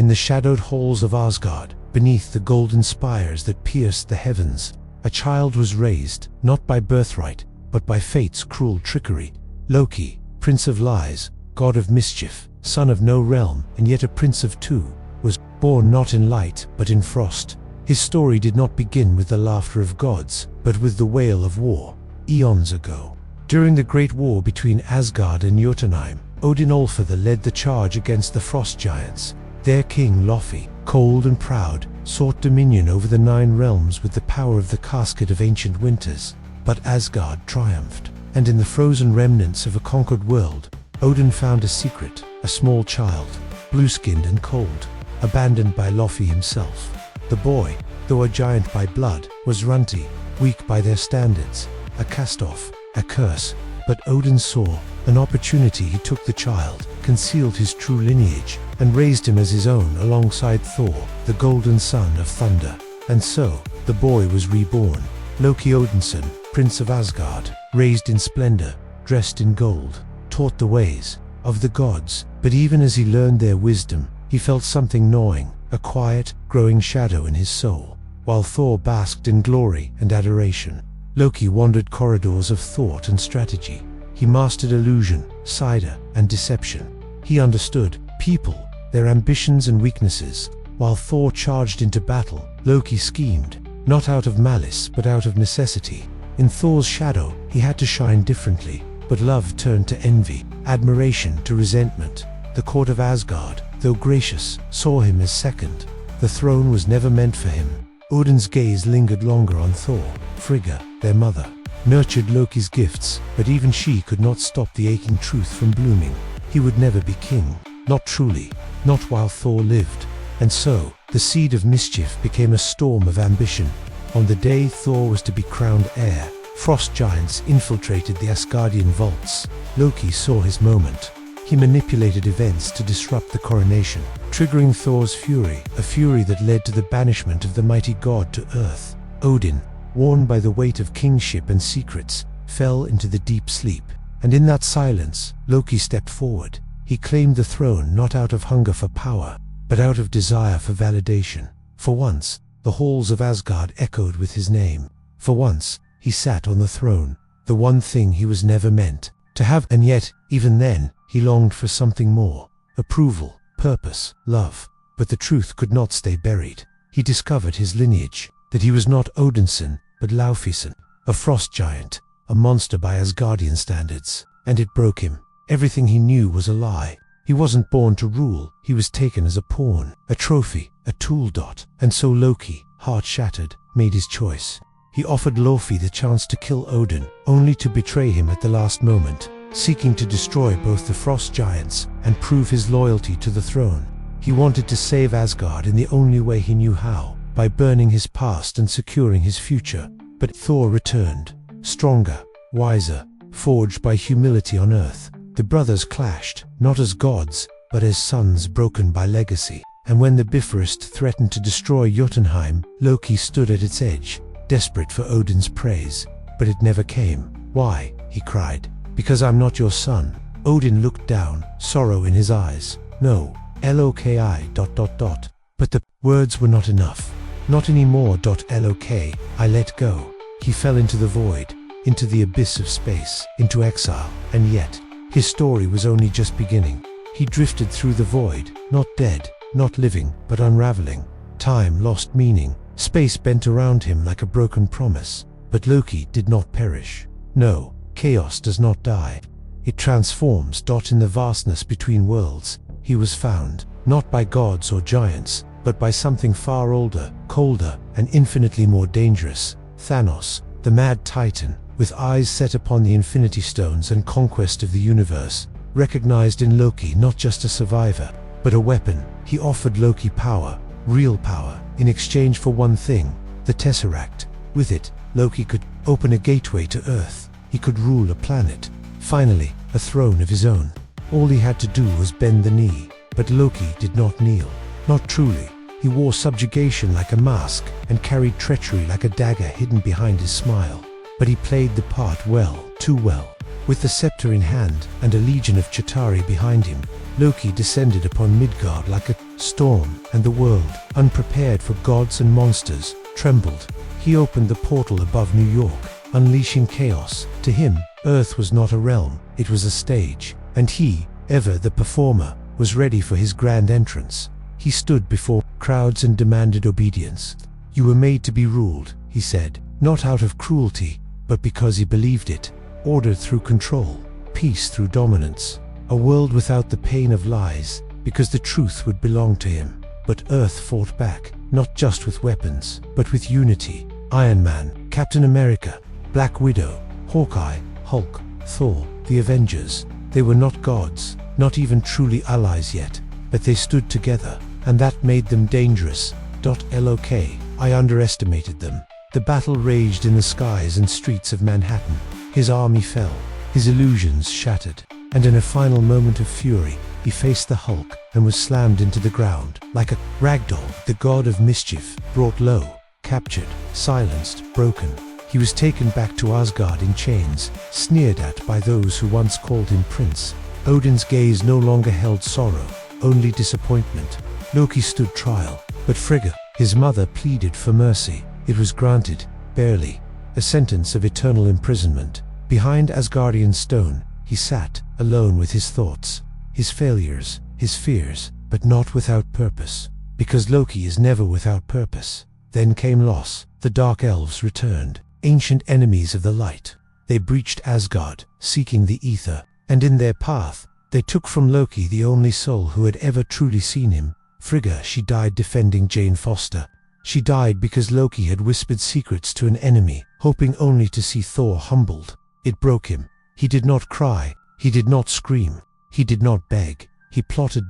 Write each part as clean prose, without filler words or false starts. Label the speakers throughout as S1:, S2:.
S1: In the shadowed halls of Asgard, beneath the golden spires that pierced the heavens, a child was raised, not by birthright, but by fate's cruel trickery. Loki, Prince of Lies, God of Mischief, son of no realm, and yet a prince of two, was born not in light, but in frost. His story did not begin with the laughter of gods, but with the wail of war, eons ago. During the great war between Asgard and Jotunheim, Odin Allfather led the charge against the frost giants. Their king Loki, cold and proud, sought dominion over the 9 realms with the power of the casket of ancient winters. But Asgard triumphed, and in the frozen remnants of a conquered world, Odin found a secret, a small child, blue-skinned and cold, abandoned by Loki himself. The boy, though a giant by blood, was runty, weak by their standards, a cast-off, a curse. But Odin saw an opportunity. He took the child, concealed his true lineage, and raised him as his own alongside Thor, the golden son of thunder. And so, the boy was reborn, Loki Odinson, Prince of Asgard, raised in splendor, dressed in gold, taught the ways of the gods. But even as he learned their wisdom, he felt something gnawing, a quiet, growing shadow in his soul. While Thor basked in glory and adoration, Loki wandered corridors of thought and strategy. He mastered illusion, cider, and deception. He understood people, their ambitions and weaknesses. While Thor charged into battle, Loki schemed, not out of malice but out of necessity. In Thor's shadow, he had to shine differently, but love turned to envy, admiration to resentment. The court of Asgard, though gracious, saw him as second. The throne was never meant for him. Odin's gaze lingered longer on Thor. Frigga, their mother, nurtured Loki's gifts, but even she could not stop the aching truth from blooming. He would never be king, not truly, not while Thor lived. And so, the seed of mischief became a storm of ambition. On the day Thor was to be crowned heir, frost giants infiltrated the Asgardian vaults. Loki saw his moment. He manipulated events to disrupt the coronation, triggering Thor's fury, a fury that led to the banishment of the mighty god to Earth. Odin, worn by the weight of kingship and secrets, fell into the deep sleep. And in that silence, Loki stepped forward. He claimed the throne not out of hunger for power, but out of desire for validation. For once, the halls of Asgard echoed with his name. For once, he sat on the throne, the one thing he was never meant to have. And yet, even then, he longed for something more: approval, purpose, love. But the truth could not stay buried. He discovered his lineage, that he was not Odinson, but Laufeyson, a frost giant, a monster by Asgardian standards. And it broke him. Everything he knew was a lie. He wasn't born to rule, he was taken as a pawn, a trophy, a tool. And so Loki, heart shattered, made his choice. He offered Loki the chance to kill Odin, only to betray him at the last moment, seeking to destroy both the frost giants and prove his loyalty to the throne. He wanted to save Asgard in the only way he knew how, by burning his past and securing his future. But Thor returned, stronger, wiser, forged by humility on Earth. The brothers clashed, not as gods, but as sons broken by legacy. And when the Bifrost threatened to destroy Jotunheim, Loki stood at its edge, desperate for Odin's praise. But it never came. "Why?" he cried. "Because I'm not your son." Odin looked down, sorrow in his eyes. "No, Loki. But the words were not enough. "Not anymore. Loki, I let go." He fell into the void, into the abyss of space, into exile. And yet, his story was only just beginning. He drifted through the void, not dead, not living, but unraveling. Time lost meaning. Space bent around him like a broken promise. But Loki did not perish. No, chaos does not die. It transforms. In the vastness between worlds, he was found, not by gods or giants, but by something far older, colder, and infinitely more dangerous. Thanos, the mad titan, with eyes set upon the Infinity Stones and conquest of the universe, recognized in Loki not just a survivor, but a weapon. He offered Loki power, real power, in exchange for one thing: the Tesseract. With it, Loki could open a gateway to Earth. He could rule a planet. Finally, a throne of his own. All he had to do was bend the knee. But Loki did not kneel. Not truly. He wore subjugation like a mask, and carried treachery like a dagger hidden behind his smile. But he played the part well, too well. With the scepter in hand, and a legion of Chitauri behind him, Loki descended upon Midgard like a storm, and the world, unprepared for gods and monsters, trembled. He opened the portal above New York, unleashing chaos. To him, Earth was not a realm, it was a stage, and he, ever the performer, was ready for his grand entrance. He stood before crowds and demanded obedience. "You were made to be ruled," he said, not out of cruelty, but because he believed it. Order through control, peace through dominance, a world without the pain of lies, because the truth would belong to him. But Earth fought back, not just with weapons, but with unity. Iron Man, Captain America, Black Widow, Hawkeye, Hulk, Thor, the Avengers. They were not gods, not even truly allies yet, but they stood together, and that made them dangerous. Look, I underestimated them. The battle raged in the skies and streets of Manhattan. His army fell, his illusions shattered, and in a final moment of fury, he faced the Hulk and was slammed into the ground like a ragdoll. The God of Mischief, brought low, captured, silenced, broken. He was taken back to Asgard in chains, sneered at by those who once called him prince. Odin's gaze no longer held sorrow, only disappointment. Loki stood trial, but Frigga, his mother, pleaded for mercy. It was granted, barely, a sentence of eternal imprisonment. Behind Asgardian stone, he sat, alone with his thoughts, his failures, his fears, but not without purpose, because Loki is never without purpose. Then came loss. The Dark Elves returned, ancient enemies of the light. They breached Asgard, seeking the ether, and in their path, they took from Loki the only soul who had ever truly seen him. Frigga, she died defending Jane Foster. She died because Loki had whispered secrets to an enemy, hoping only to see Thor humbled. It broke him. He did not cry, he did not scream, he did not beg. He plotted.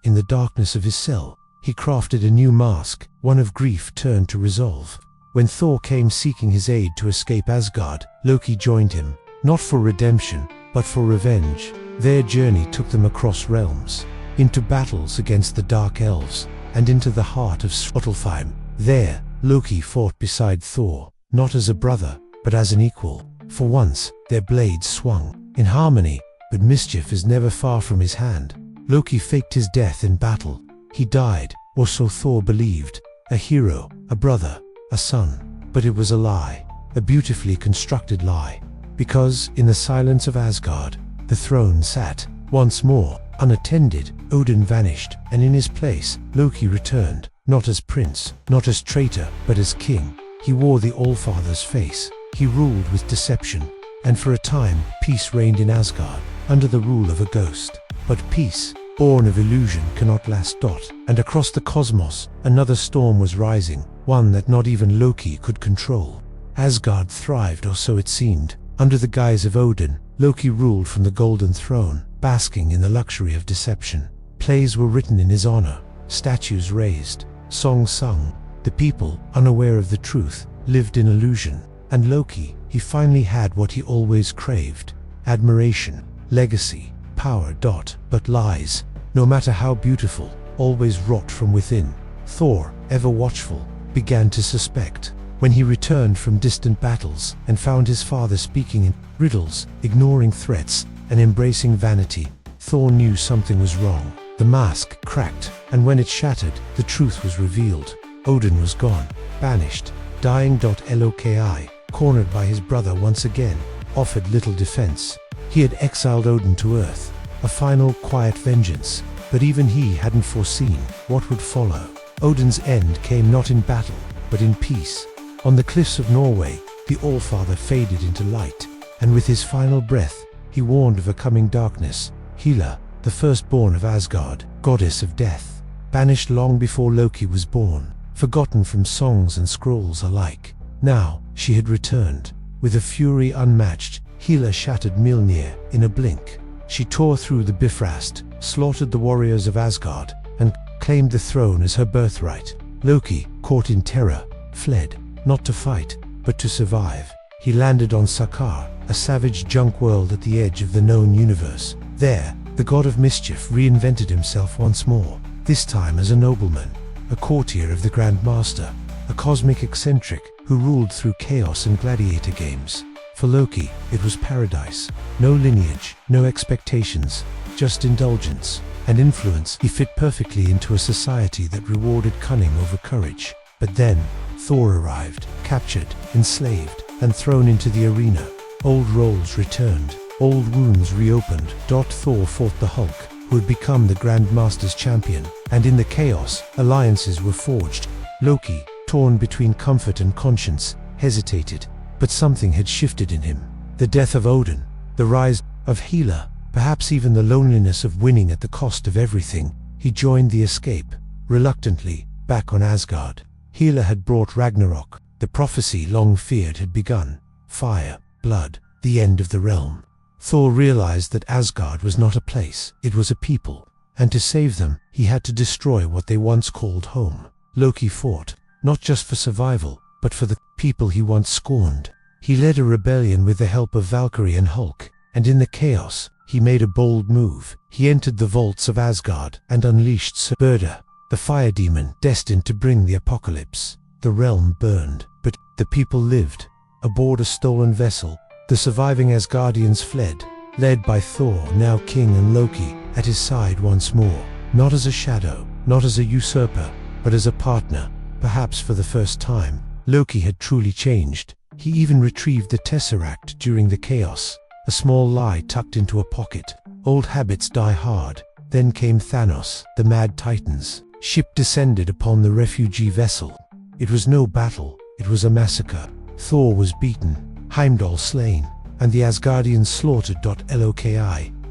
S1: In the darkness of his cell, he crafted a new mask, one of grief turned to resolve. When Thor came seeking his aid to escape Asgard, Loki joined him, not for redemption, but for revenge. Their journey took them across realms, into battles against the Dark Elves, and into the heart of Jotunheim. There, Loki fought beside Thor, not as a brother, but as an equal. For once, their blades swung, in harmony, but mischief is never far from his hand. Loki faked his death in battle. He died, or so Thor believed, a hero, a brother, a son. But it was a lie, a beautifully constructed lie. Because, in the silence of Asgard, the throne sat, once more, unattended. Odin vanished, and in his place, Loki returned, not as prince, not as traitor, but as king. He wore the Allfather's face. He ruled with deception, and for a time, peace reigned in Asgard, under the rule of a ghost. But peace, born of illusion, cannot last. And across the cosmos, another storm was rising, one that not even Loki could control. Asgard thrived, or so it seemed. Under the guise of Odin, Loki ruled from the Golden Throne, basking in the luxury of deception. Plays were written in his honor, statues raised, songs sung. The people, unaware of the truth, lived in illusion. And Loki, he finally had what he always craved: admiration, legacy, power. But lies, no matter how beautiful, always rot from within. Thor, ever watchful, began to suspect. When he returned from distant battles and found his father speaking in riddles, ignoring threats, and embracing vanity, Thor knew something was wrong. The mask cracked, and when it shattered, the truth was revealed. Odin was gone, banished, dying. Loki, cornered by his brother once again, offered little defense. He had exiled Odin to Earth, a final quiet vengeance, but even he hadn't foreseen what would follow. Odin's end came not in battle, but in peace. On the cliffs of Norway, the Allfather faded into light, and with his final breath, he warned of a coming darkness. Hela, the firstborn of Asgard, goddess of death, banished long before Loki was born, forgotten from songs and scrolls alike. Now, she had returned. With a fury unmatched, Hela shattered Mjolnir in a blink. She tore through the Bifrost, slaughtered the warriors of Asgard, and claimed the throne as her birthright. Loki, caught in terror, fled, not to fight, but to survive. He landed on Sakaar, a savage junk world at the edge of the known universe. There, the God of Mischief reinvented himself once more, this time as a nobleman, a courtier of the Grand Master, a cosmic eccentric who ruled through chaos and gladiator games. For Loki, it was paradise. No lineage, no expectations. just indulgence and influence. He fit perfectly into a society that rewarded cunning over courage. But then, Thor arrived, captured, enslaved, and thrown into the arena. Old roles returned, old wounds reopened. Thor fought the Hulk, who had become the Grandmaster's champion, and in the chaos, alliances were forged. Loki, torn between comfort and conscience, hesitated, but something had shifted in him. The death of Odin, the rise of Hela, perhaps even the loneliness of winning at the cost of everything. He joined the escape, reluctantly, back on Asgard. Hela had brought Ragnarok. The prophecy long feared had begun. Fire, blood, the end of the realm. Thor realized that Asgard was not a place, it was a people, and to save them, he had to destroy what they once called home. Loki fought, not just for survival, but for the people he once scorned. He led a rebellion with the help of Valkyrie and Hulk, and in the chaos, he made a bold move. He entered the vaults of Asgard and unleashed Surtur, the fire demon destined to bring the apocalypse. The realm burned, but the people lived. Aboard a stolen vessel, the surviving Asgardians fled, led by Thor, now king, and Loki at his side once more. Not as a shadow, not as a usurper, but as a partner. Perhaps for the first time, Loki had truly changed. He even retrieved the Tesseract during the chaos, a small lie tucked into a pocket. Old habits die hard. Then came Thanos, the Mad Titans. Ship descended upon the refugee vessel. It was no battle, it was a massacre. Thor was beaten, Heimdall slain, and the Asgardians slaughtered. Loki,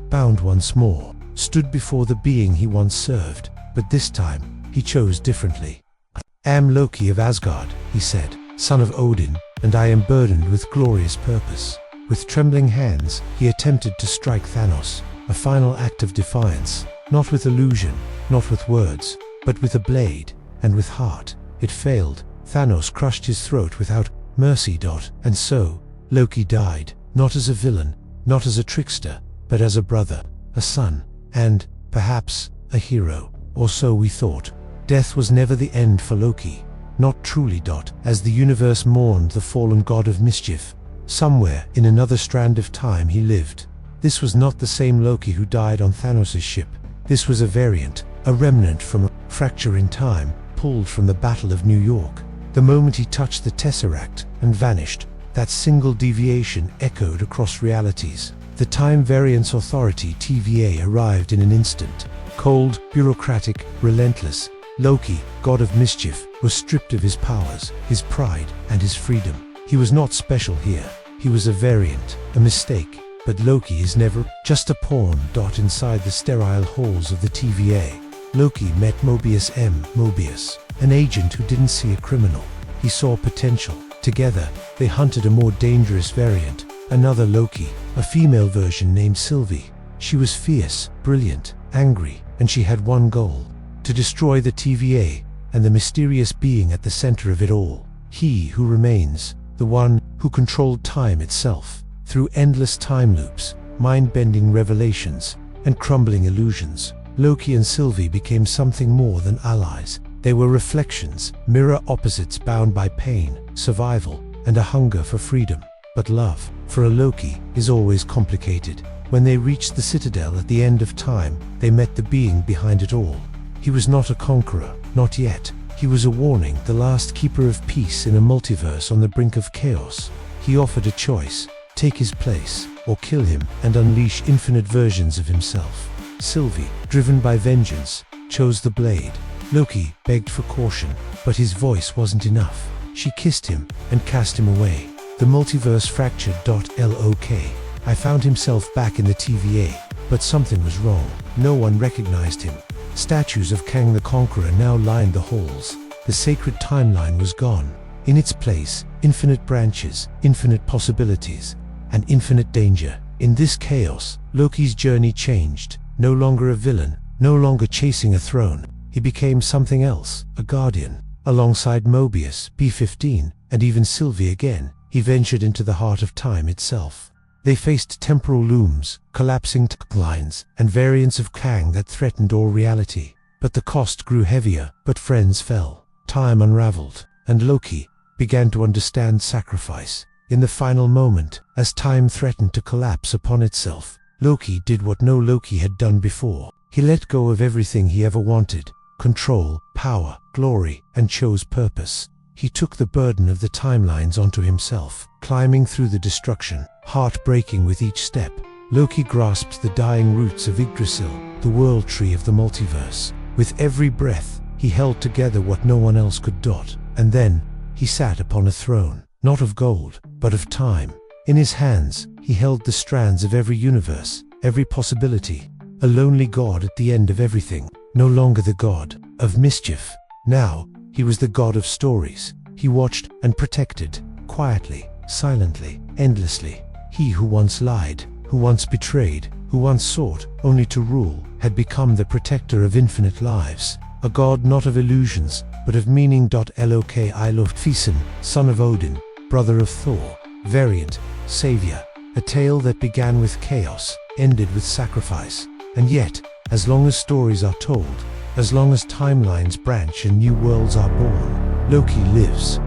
S1: bound once more, stood before the being he once served, but this time, he chose differently. "I am Loki of Asgard," he said, "son of Odin, and I am burdened with glorious purpose." With trembling hands, he attempted to strike Thanos, a final act of defiance, not with illusion, not with words, but with a blade, and with heart. It failed. Thanos crushed his throat without mercy. And so, Loki died, not as a villain, not as a trickster, but as a brother, a son, and, perhaps, a hero. Or so we thought. Death was never the end for Loki. Not truly. As the universe mourned the fallen god of mischief, somewhere in another strand of time he lived. This was not the same Loki who died on Thanos' ship. This was a variant, a remnant from a fracture in time, pulled from the Battle of New York. The moment he touched the Tesseract and vanished, that single deviation echoed across realities. The Time Variance Authority TVA arrived in an instant. Cold, bureaucratic, relentless, Loki, god of mischief, was stripped of his powers, his pride, and his freedom. He was not special here. He was a variant, a mistake. But Loki is never just a pawn. Inside the sterile halls of the TVA, Loki met Mobius M. Mobius, an agent who didn't see a criminal. He saw potential. Together, they hunted a more dangerous variant, another Loki, a female version named Sylvie. She was fierce, brilliant, angry, and she had one goal: to destroy the TVA and the mysterious being at the center of it all. He who remains, the one who controlled time itself, through endless time loops, mind-bending revelations, and crumbling illusions. Loki and Sylvie became something more than allies. They were reflections, mirror opposites bound by pain, survival, and a hunger for freedom. But love, for a Loki, is always complicated. When they reached the Citadel at the end of time, they met the being behind it all. He was not a conqueror, not yet. He was a warning, the last keeper of peace in a multiverse on the brink of chaos. He offered a choice: take his place, or kill him and unleash infinite versions of himself. Sylvie, driven by vengeance, chose the blade. Loki begged for caution, but his voice wasn't enough. She kissed him and cast him away. The multiverse fractured. Loki. I found himself back in the TVA, but something was wrong. No one recognized him. Statues of Kang the Conqueror now lined the halls. The sacred timeline was gone. In its place, infinite branches, infinite possibilities, and infinite danger. In this chaos, Loki's journey changed. No longer a villain, no longer chasing a throne. He became something else, a guardian. Alongside Mobius, P15, and even Sylvie again, he ventured into the heart of time itself. They faced temporal looms, collapsing timelines, and variants of Kang that threatened all reality. But the cost grew heavier, but friends fell. Time unraveled, and Loki began to understand sacrifice. In the final moment, as time threatened to collapse upon itself, Loki did what no Loki had done before. He let go of everything he ever wanted: control, power, glory, and chose purpose. He took the burden of the timelines onto himself, climbing through the destruction, heartbreaking with each step. Loki grasped the dying roots of Yggdrasil, the world tree of the multiverse. With every breath, he held together what no one else could dot. And then, he sat upon a throne, not of gold, but of time. In his hands, he held the strands of every universe, every possibility. A lonely god at the end of everything. No longer the god of mischief. Now, he was the god of stories. He watched and protected, quietly, silently, endlessly. He who once lied, who once betrayed, who once sought only to rule, had become the protector of infinite lives. A god not of illusions, but of meaning. Loki loved Thesen, son of Odin, brother of Thor, variant, savior. A tale that began with chaos, ended with sacrifice. And yet, as long as stories are told, as long as timelines branch and new worlds are born, Loki lives.